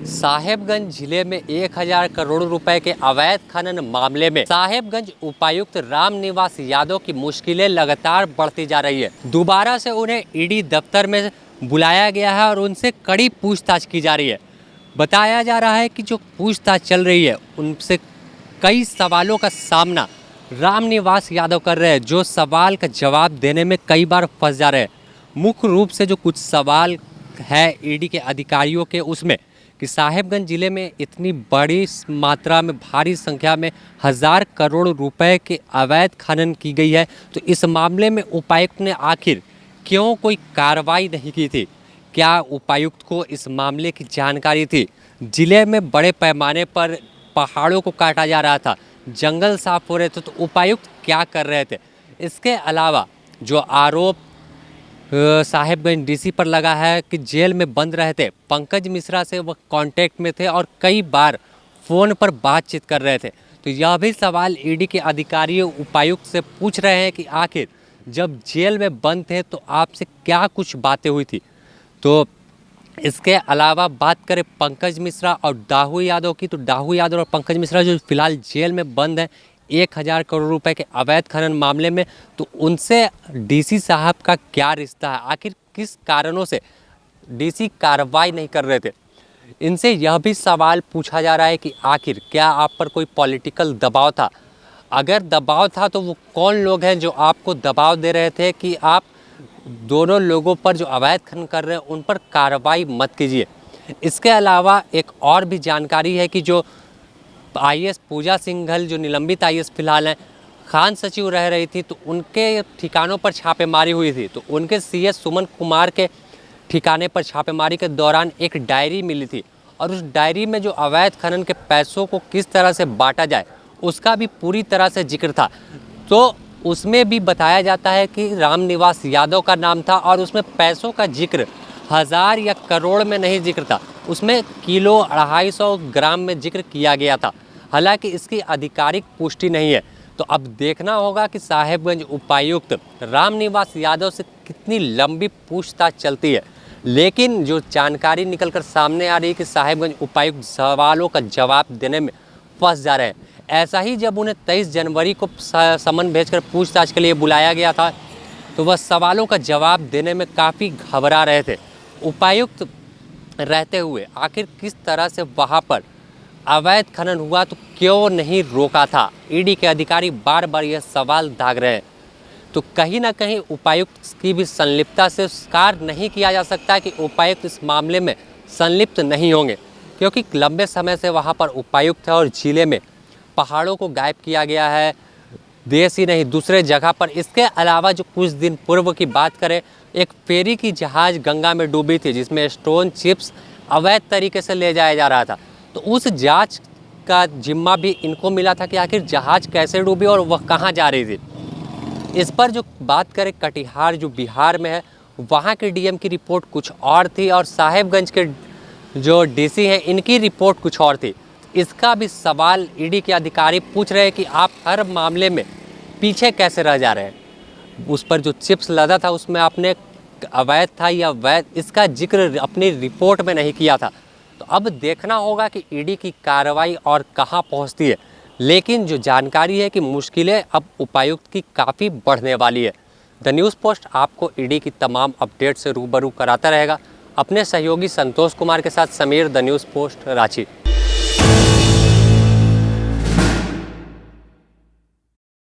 साहेबगंज जिले में 1000 करोड़ रुपए के अवैध खनन मामले में साहेबगंज उपायुक्त रामनिवास यादव की मुश्किलें लगातार बढ़ती जा रही है। दोबारा से उन्हें ईडी दफ्तर में बुलाया गया है और उनसे कड़ी पूछताछ की जा रही है। बताया जा रहा है कि जो पूछताछ चल रही है उनसे कई सवालों का सामना रामनिवास यादव कर रहे हैं, जो सवाल का जवाब देने में कई बार फंस जा रहे हैं। मुख्य रूप से जो कुछ सवाल है ईडी के अधिकारियों के उसमें कि साहेबगंज जिले में इतनी बड़ी मात्रा में भारी संख्या में 1000 करोड़ रुपए के अवैध खनन की गई है, तो इस मामले में उपायुक्त ने आखिर क्यों कोई कार्रवाई नहीं की थी? क्या उपायुक्त को इस मामले की जानकारी थी? जिले में बड़े पैमाने पर पहाड़ों को काटा जा रहा था, जंगल साफ हो रहे थे, तो उपायुक्त क्या कर रहे थे? इसके अलावा जो आरोप साहेबगंज डीसी पर लगा है कि जेल में बंद रहे थे, पंकज मिश्रा से वह कांटेक्ट में थे और कई बार फ़ोन पर बातचीत कर रहे थे, तो यह भी सवाल ईडी के अधिकारियों उपायुक्त से पूछ रहे हैं कि आखिर जब जेल में बंद थे तो आपसे क्या कुछ बातें हुई थी। तो इसके अलावा बात करें पंकज मिश्रा और दाहू यादव की, तो दाहू यादव और पंकज मिश्रा जो फिलहाल जेल में बंद हैं 1000 करोड़ रुपए के अवैध खनन मामले में, तो उनसे डीसी साहब का क्या रिश्ता है? आखिर किस कारणों से डीसी कार्रवाई नहीं कर रहे थे? इनसे यह भी सवाल पूछा जा रहा है कि आखिर क्या आप पर कोई पॉलिटिकल दबाव था? अगर दबाव था तो वो कौन लोग हैं जो आपको दबाव दे रहे थे कि आप दोनों लोगों पर जो अवैध खनन कर रहे हैं उन पर कार्रवाई मत कीजिए? इसके अलावा एक और भी जानकारी है कि जो आईएएस पूजा सिंघल जो निलंबित आईएएस फिलहाल हैं, खान सचिव रह रही थी, तो उनके ठिकानों पर छापेमारी हुई थी, तो उनके सीएस सुमन कुमार के ठिकाने पर छापेमारी के दौरान एक डायरी मिली थी और उस डायरी में जो अवैध खनन के पैसों को किस तरह से बांटा जाए उसका भी पूरी तरह से जिक्र था। तो उसमें भी बताया जाता है कि रामनिवास यादव का नाम था और उसमें पैसों का जिक्र 1000 या करोड़ में नहीं जिक्र था, उसमें किलो 250 ग्राम में जिक्र किया गया था। हालांकि इसकी आधिकारिक पुष्टि नहीं है, तो अब देखना होगा कि साहेबगंज उपायुक्त रामनिवास यादव से कितनी लंबी पूछताछ चलती है। लेकिन जो जानकारी निकलकर सामने आ रही है कि साहेबगंज उपायुक्त सवालों का जवाब देने में फंस जा रहे हैं। ऐसा ही जब उन्हें 23 जनवरी को समन भेजकर पूछताछ के लिए बुलाया गया था, तो वह सवालों का जवाब देने में काफ़ी घबरा रहे थे। उपायुक्त रहते हुए आखिर किस तरह से वहाँ पर अवैध खनन हुआ तो क्यों नहीं रोका था? ईडी के अधिकारी बार बार यह सवाल दाग रहे हैं। तो कहीं ना कहीं उपायुक्त की भी संलिप्तता से स्वीकार नहीं किया जा सकता कि उपायुक्त इस मामले में संलिप्त नहीं होंगे, क्योंकि लंबे समय से वहाँ पर उपायुक्त है और जिले में पहाड़ों को गायब किया गया है, देश ही नहीं दूसरे जगह पर। इसके अलावा जो कुछ दिन पूर्व की बात करें, एक फेरी की जहाज़ गंगा में डूबी थी जिसमें स्टोन चिप्स अवैध तरीके से ले जाया जा रहा था, तो उस जांच का जिम्मा भी इनको मिला था कि आखिर जहाज़ कैसे डूबी और वह कहां जा रही थी। इस पर जो बात करें कटिहार जो बिहार में है, वहां के डीएम की रिपोर्ट कुछ और थी और साहेबगंज के जो डीसी हैं इनकी रिपोर्ट कुछ और थी। इसका भी सवाल ईडी के अधिकारी पूछ रहे हैं कि आप हर मामले में पीछे कैसे रह जा रहे हैं? उस पर जो चिप्स लदा था उसमें आपने अवैध था या वैध, इसका जिक्र अपनी रिपोर्ट में नहीं किया था। तो अब देखना होगा कि ईडी की कार्रवाई और कहां पहुंचती है। लेकिन जो जानकारी है कि मुश्किलें अब उपायुक्त की काफ़ी बढ़ने वाली है। द न्यूज़ पोस्ट आपको ईडी की तमाम अपडेट से रूबरू कराता रहेगा। अपने सहयोगी संतोष कुमार के साथ Sameer, the news post, Ranchi.